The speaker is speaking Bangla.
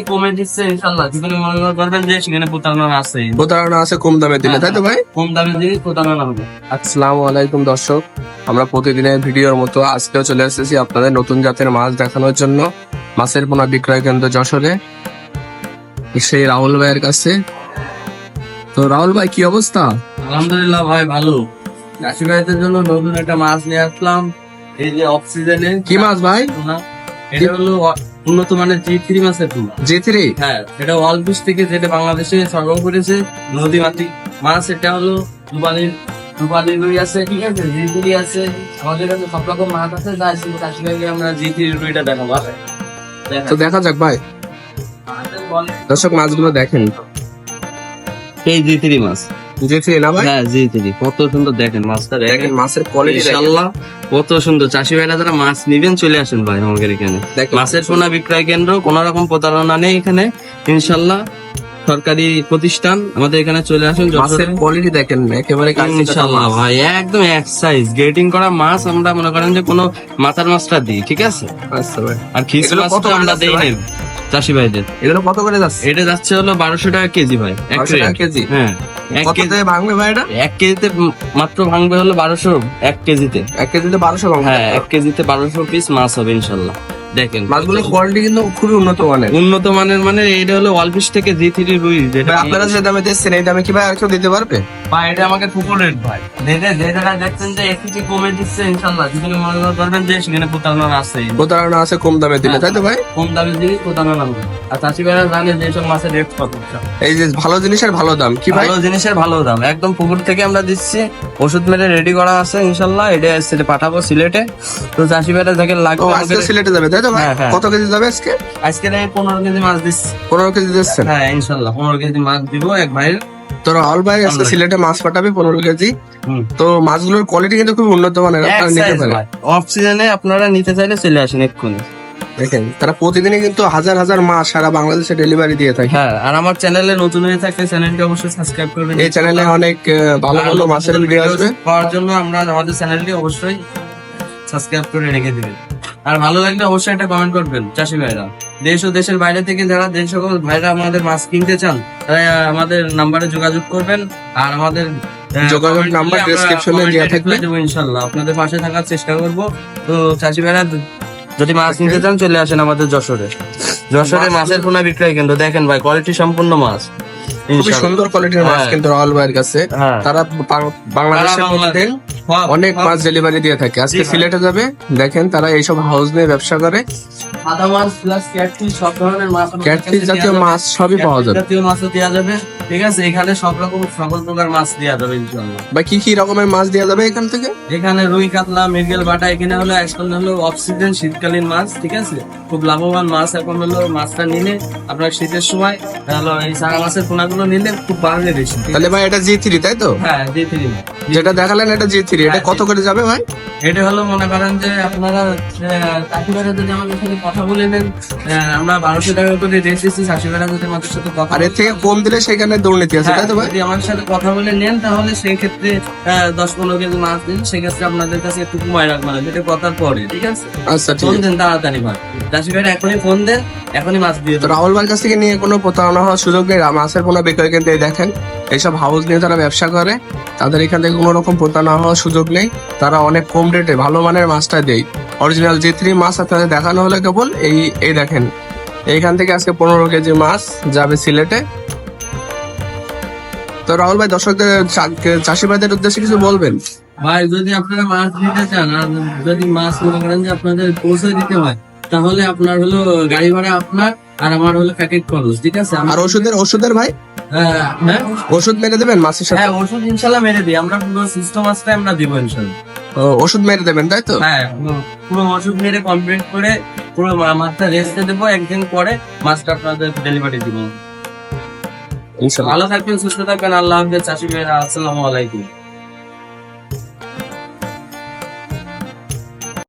কমে দিচ্ছে ইনশাল্লাহ, যেখানে মনে করবেন যে সেখানে প্রতারণা আছে কম দামে দিলে, তাই তো ভাই? কম দামে দিয়ে প্রতারণা হবে। আসসালামু আলাইকুম দর্শক, আমরা প্রতিদিনের ভিডিওর মতো আজকেও চলে এসেছি আপনাদের নতুন জাতের মাছ দেখানোর জন্য মাছের পোনা বিক্রয় কেন্দ্র যশোরে, সেই রাহুল ভাইয়ের কাছে। তো রাহুল ভাই, কি অবস্থা? আলহামদুলিল্লাহ ভাই, ভালো। চাষি ভাইদের জন্য নতুন একটা মাছ নিয়ে আসলাম, এই যে অফ সিজনে। কি মাছ ভাই? এটা হলো উন্নত মানের G3 মাছের পোনা। G3? হ্যাঁ, এটা ওয়ার্ল্ড ফিশ থেকে যেটা বাংলাদেশে সরবরাহ করেছে নদী মাতৃক মাছ। এটা হলো রূপালী রুই আছে, ঠিক আছে, G3 আছে, আমাদের কাছে সব রকম মাছ আছে। যা চাষি ভাইকে আমরা G3 রুইটা দেখাবো। তো দেখা যাক ভাই, দর্শক মাছগুলো দেখেন। এই G3 মাছ, G3 না ভাই? হ্যাঁ G3। কত সুন্দর দেখেন মাছটা, দেখেন মাছের কোয়ালিটি, ইনশাআল্লাহ কত সুন্দর। চাষি ভাইরা যারা মাছ নিবেন চলে আসেন ভাই আমাদের এখানে। মাছের পোনা বিক্রয় কেন্দ্র, কোন রকম প্রতারণা নেই এখানে ইনশাআল্লাহ। সরকারি প্রতিষ্ঠান, আমাদের এখানে চলে আসুন। মাছের কোয়ালিটি দেখেন একেবারে ইনশাআল্লাহ ভাই, একদম এক সাইজ গ্রেডিং করা মাছ। আমরা মনে করেন যে কোনো মাথার মাছটা দিই, ঠিক আছে। আচ্ছা ভাই, আর খিস মাছটা আমরা দেই না চাষি ভাইদের। এগুলো কত করে যাচ্ছে? এটা যাচ্ছে হলো 1200 টাকা কেজি ভাই। 1200 টাকা কেজি? হ্যাঁ। কত থেকে ভাঙবে ভাই এটা? 1 কেজিতে মাত্র ভাঙবে হলো 1200। 1 কেজিতে 1 কেজিতে 1200 ভাঙবে? হ্যাঁ, 1 কেজিতে 1200 পিস মাছ হবে ইনশাআল্লাহ। দেখেন মাছগুলোর কোয়ালিটি কিন্তু খুবই উন্নত মানের। মানে এটা হলো ওয়ার্ল্ড ফিশ থেকে G3 রুই, যেটা আপনারা যে দামে দিচ্ছেন এই দামে কি ভাই আর কেউ দিতে পারবে? ভাই এটা আমাকে ফুল রেট ভাই। যে জায়গায় দেখছেন যে একটু কমে দিচ্ছে ইনশাআল্লাহ, যেখানে মনে করবেন যে সেখানে প্রতারণা আছে কম দামে দিলে, তাই তো ভাই? কম দামে দিয়ে প্রতারণা হবে। আর চাষি ভাইরা জানে যে সব মাছের রেট কত। এই যে ভালো জিনিসের ভালো দাম, কি ভাই? ভালো জিনিসের ভালো দাম, একদম পুকুর থেকে আমরা দিচ্ছি, ওষুধ মেরে রেডি করা আছে ইনশাআল্লাহ। এটা পাঠাবো সিলেটে। তো চাষি ভাইরা দেখেন লাগবে। আজকে সিলেটে যাবে, তাই তো ভাই? কত কেজি যাবে আজকে? আজকে 15 কেজি মাছ দিচ্ছি। 15 কেজি দিচ্ছেন? হ্যাঁ ইনশাআল্লাহ 15 কেজি মাছ দিব এক ভাইয়ের। তো রাহুল ভাই আজকে সিলেটে মাছ পাঠাবে 15 কেজি। তো মাছগুলোর কোয়ালিটি কিন্তু খুব উন্নত মানের, আপনারা নিতে পারেন। অফ সিজনে আপনারা নিতে চাইলে চলে আসেন এক্ষুনি। দেখেন তারা প্রতিদিনই কিন্তু হাজার হাজার মাছ সারা বাংলাদেশে ডেলিভারি দিয়ে থাকে। হ্যাঁ, আর আমার চ্যানেলে নতুন হয়ে থাকলে চ্যানেলটি অবশ্যই সাবস্ক্রাইব করবেন। এই চ্যানেলে অনেক ভালো ভালো মাছের ভিডিও আসবে, পাওয়ার জন্য আমরা আমাদের চ্যানেলটি অবশ্যই সাবস্ক্রাইব করে রেখে দিবেন। আর ভালো লাগলে অবশ্যই একটা কমেন্ট করবেন চাষি ভাইরা। দেশ ও দেশের বাইরে থেকে যারা যে সকল ভাইরা আমাদের মাছ কিনতে চান তারা আমাদের নাম্বারে যোগাযোগ করবেন। আর আমাদের যোগাযোগ নাম্বার ডেসক্রিপশনে দেওয়া থাকবে, ইনশাআল্লাহ আপনাদের পাশে থাকার চেষ্টা করব। তো চাষি ভাইরা যদি মাছ নিতে চান চলে আসেন আমাদের যশোরে মাছের পোনা বিক্রয় কেন্দ্র। দেখেন ভাই, কোয়ালিটি সম্পূর্ণ মাছ, খুবই সুন্দর কোয়ালিটির মাছ কিন্তু রাহুল ভাইয়ের কাছে। তারা বাংলাদেশের মধ্যে অনেক মাছ ডেলিভারি দিয়ে থাকে। আজকে সিলেটে যাবে, দেখেন তারা এইসব হাউস নিয়ে ব্যবসা করে। সাদা মাছ প্লাস ক্যাটফিশ, সব ধরনের মাছ, ক্যাটফিশ জাতীয় মাছ সবই পাওয়া যাবে। জাতীয় মাছও দেওয়া যাবে, ঠিক আছে। এখানে সব প্রকার মাছ দেওয়া যাবে ইনশাআল্লাহ। বা কি কি রকমের মাছ দেওয়া যাবে এখান থেকে? এখানে রুই, কাতলা, মৃগেল, বাটা। এখানে হলো এখন হলো অফ সিজন শীতকালীন মাছ, ঠিক আছে। খুব লাভবান মাছ। এখন হলো মাছটা নিলে আপনার শীতের সময় হলো এই সারা মাছের পোনাগুলো নিলে খুব বাড়বে বেশি। তাহলে ভাই এটা G3, তাই তো? হ্যাঁ G3 যেটা দেখালেন এটা G3। এটা কত করে যাবে ভাই? এটা হলো মনে করেন যে আপনারা চাষিবারা যদি আমাদের সাথে কথা বলে নেন, আমরা 1200 টাকা করে রেট দিচ্ছি। চাষিবারা যদি আমাদের সাথে কথা, আর এর থেকে কম দিলে সেখানে দুর্নীতি আছে, তাই তো ভাই? যদি আমাদের সাথে কথা বলে নেন তাহলে সেই ক্ষেত্রে 10-15 কেজি মাছ দিন, সেক্ষেত্রে আপনাদের কাছে একটু কমায় রাখবেন, যেটা কথার পরে, ঠিক আছে। আচ্ছা, ঠিক ফোন দেন তাড়াতাড়ি ভাই, চাষিবারা এখনই ফোন দেন, এখনই মাছ দিয়ে তো রাহুল ভাইয়ের কাছ থেকে নিয়ে কোনো প্রতারণা হওয়ার সুযোগ নেই। মাছের পোনা বিক্রয় কেন্দ্রে দেখেন এইসব হাউস নিয়ে তারা ব্যবসা করে, তাদের এখান থেকে কোনো রকম প্রতারণা হওয়ার সুযোগ নেই। তারা অনেক কম রেটে ভালো মানের মাছটা দেয়। অরিজিনাল G3 মাছ আপনাদের দেখানো হলে কেবল এই দেখেন, এইখান থেকে আজকে 15 কেজি মাছ যাবে সিলেটে। তো রাহুল ভাই দর্শকদের, চাষি ভাইদের উদ্দেশ্যে কিছু বলবেন? ভাই, যদি আপনারা মাছ নিতে চান আর যদি মাছ মনে করেন যে আপনাদের পৌঁছে দিতে হয়, তাহলে আপনার হলো গাড়ি ভাড়া আপনার, আর আমার হলো প্যাকেট খরচ, ঠিক আছে। আর ওষুধের ভাই, হ্যাঁ ওষুধ মেরে দেবেন মাছের সাথে? হ্যাঁ, ওষুধ ইনশাল্লাহ মেরে দিই আমরা, পুরো সিস্টেম আসতে আমরা দিব ইনশাল্লাহ। ওষুধ মেরে দেবেন, তাই তো? হ্যাঁ, পুরো ওষুধ মেরে কমপ্লিট করে পুরো মাছটা রেস্টে দেবো। একদিন পরে মাছটা আপনাদের ডেলিভারি দিব ইনশাল্লাহ। ভালো থাকবেন, সুস্থ থাকবেন, আল্লাহ হাফেজ চাষি ভাইরা, আসসালামু আলাইকুম।